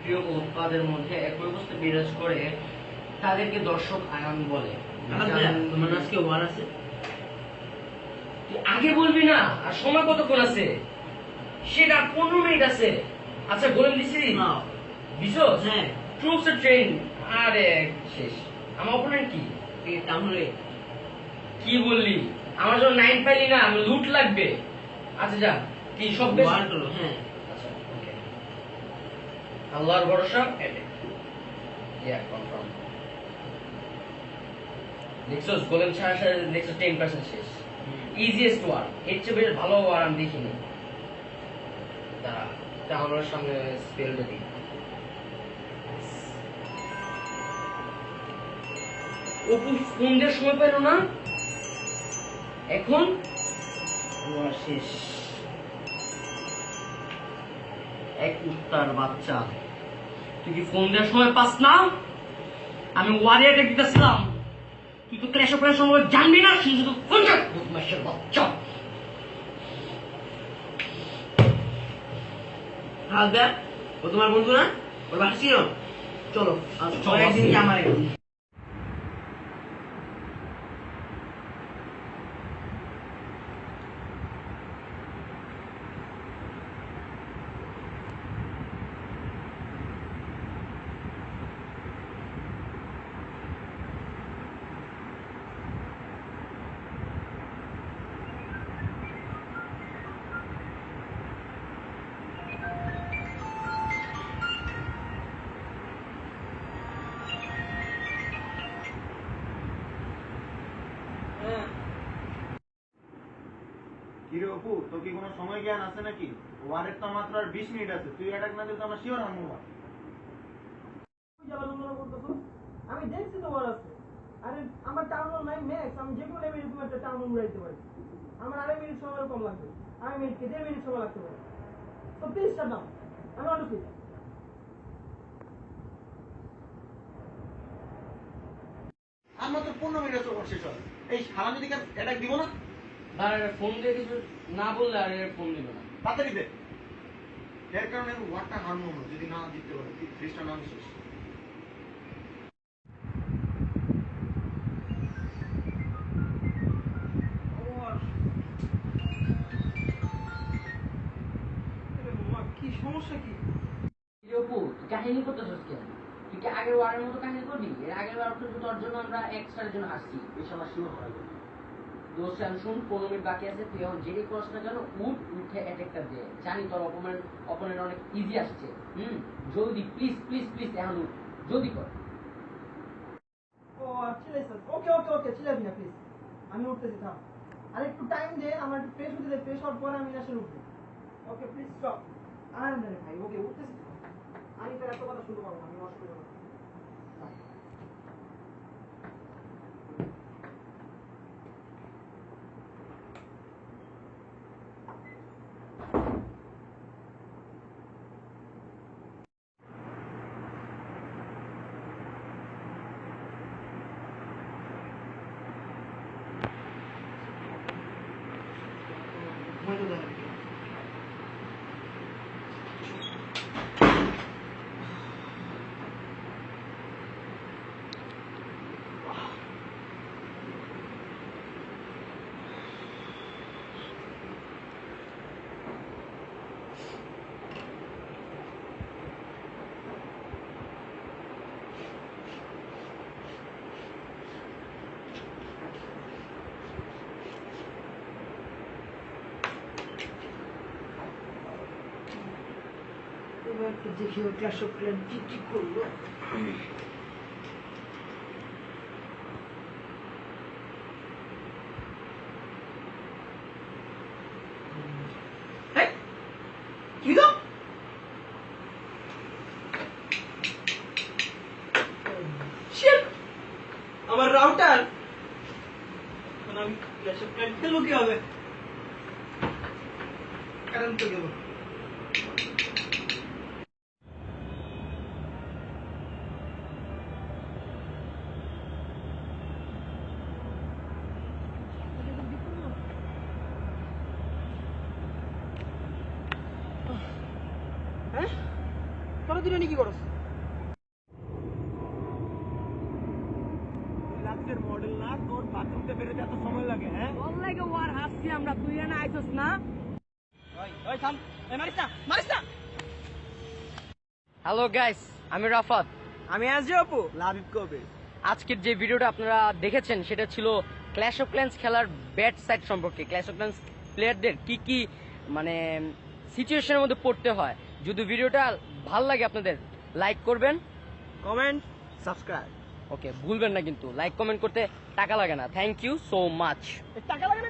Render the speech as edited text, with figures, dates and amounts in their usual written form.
প্রিয় উৎপাদের মধ্যে একই বস্তু বিরাজ করে তাদেরকে দর্শক আয়ন বলে। তোমার আজকে ওয়ার আছে, তুই আগে বলবি না? আর সময় কতক্ষণ আছে? সেটা 15 মিনিট আছে। আচ্ছা বলে দিছি না বিশোস? হ্যাঁ ট্রুপস আর ট্রেন। আরে শেষ। আমার অপোনেন্ট কি? তাহলে কি বললি? আমার জন্য 9 পাইলি না, আমি লুট লাগবে। আচ্ছা যা, কি সব বেশ? ওয়ার করো। হ্যাঁ আচ্ছা ওকে, আল্লাহর ভরসা। এটে ইয়া কনফার্ম। নেক্সাস গোলেম ছাড়া নেক্সাস 10% শেষ। ইজিয়েস্ট ওয়ার, এর চেয়ে বেশ ভালো ওয়ার আমি দেখিনি। দাঁড়া, তাহলে সামনে স্পেলটা দিই। অপু ফোন দিয়ে সময় পেল না, এখন ওয়ার শেষ। এক উত্তার বাচ্চা, তুই কি ফোন দেওয়ার সময় পাস না? আমি ওয়ারিয়ার দিতেছিলাম, তুই তো ক্র্যাশ অপারেশন সময় জানবি না, শুধু ফোন কর বদমাশের বাচ্চা। হাল দেখ, ও তোমার বন্ধু না? ওর বাসা ছিল। চলো চলো, একদিন কি আমার কিরে অপু, তোর কি কোনো সময় জ্ঞান আছে নাকি? ওয়ারের তো মাত্র আর 20 মিনিট আছে, তুই অ্যাটাক না দিলে তো আমরা শিওর হারবো না। আমি দেখছি তোমার আছে। আরে আমার টাউন হল নাই ম্যাক্স, আমি যে কোনো লেভেলে তুমি একটা টাউন উড়াইতে পারি। আমার আড়াই মিনিট সময় কম লাগবে, আড়াই মিনিটকে 1.5 মিনিট সময় লাগতে পারে। তো প্লিজ শাট ডাউন, আমি অনুষ্ঠিত। আর মাত্র 15 মিনিট আছে ওর শেষ হয়। এই শালা যদি অ্যাটাক দিব না, আর ফোন দিয়ে কিছু না বললে আর ফোন দিবে না। তাড়াতাড়ি দে। এর কারণে আমি ওয়ারটা হারবো না যদি না জিততে পারি, ফ্রিজটা না শেষ। কি সমস্যা কি? অপু, তুই কাহিনী করতেছিস কেন? তুই কি আগের ওয়ারের মতো কাহিনী করবি? এর আগের বার তোর জন্য আমরা এক্সট্রার জন্য আসছি, এই সময় শিওর হয়ে যাবে। দোস্ত আমি শুন, 15 মিনিট বাকি আছে, তুই এখন যেই করছ না কেন উঠে অ্যাটাকটা দে। জানি তোর অপোনেন্ট অনেক ইজি আসছে। জলদি প্লিজ প্লিজ প্লিজ, এখন উঠ, জলদি কর। ও চিল্লাইছ? ওকে ওকে ওকে, চিল্লাবি না প্লিজ, আমি উঠতেছি, থাম। আর একটু টাইম দে, আমার একটু ফ্রেশ হতে দে, ফ্রেশ হওয়ার পরে আমি আসলে উঠবো। Okay please stop. আরাম দে ভাই, ওকে উঠতেছি। আমি তোর এত কথা শুনতে পারবো না, আমি অসুবিধা না। ঘুমাইতে দেন নাকি? এবার একটু দেখি ওই ক্লাস অফ ক্ল্যান কি কি করলো। কি গো? শিট, আমার রাউটার। এখন আমি ক্লাস অফ ক্ল্যান খেলবো কি হবে? কারেন্ট তো গেল। তোরা দুজনে কি করস? রাতের মডেল না, তোর বাথরুমতে বেরোতে এত সময় লাগে, হ্যাঁ? অনলাইনে ওয়ার হাসছি আমরা, তুই এনে আইছস না? ওই থাম, এই মারিস না, মারিস না। হ্যালো গাইস, আমি রাফাত। আমি আজকে অপু। লাভিব কবে? আজকের যে ভিডিওটা আপনারা দেখেছেন সেটা ছিল ক্ল্যাশ অফ ক্ল্যান্স খেলার ব্যাড সাইড সম্পর্কে। ক্ল্যাশ অফ ক্ল্যান্স প্লেয়ারদের কি কি মানে সিচুয়েশনের মধ্যে পড়তে হয়। যদি ভিডিওটা ভাল লাগে আপনাদের লাইক করবেন, কমেন্ট, সাবস্ক্রাইব। ওকে ভুলবেন না কিন্তু লাইক কমেন্ট করতে টাকা লাগে না। Thank you so much. টাকা লাগে না।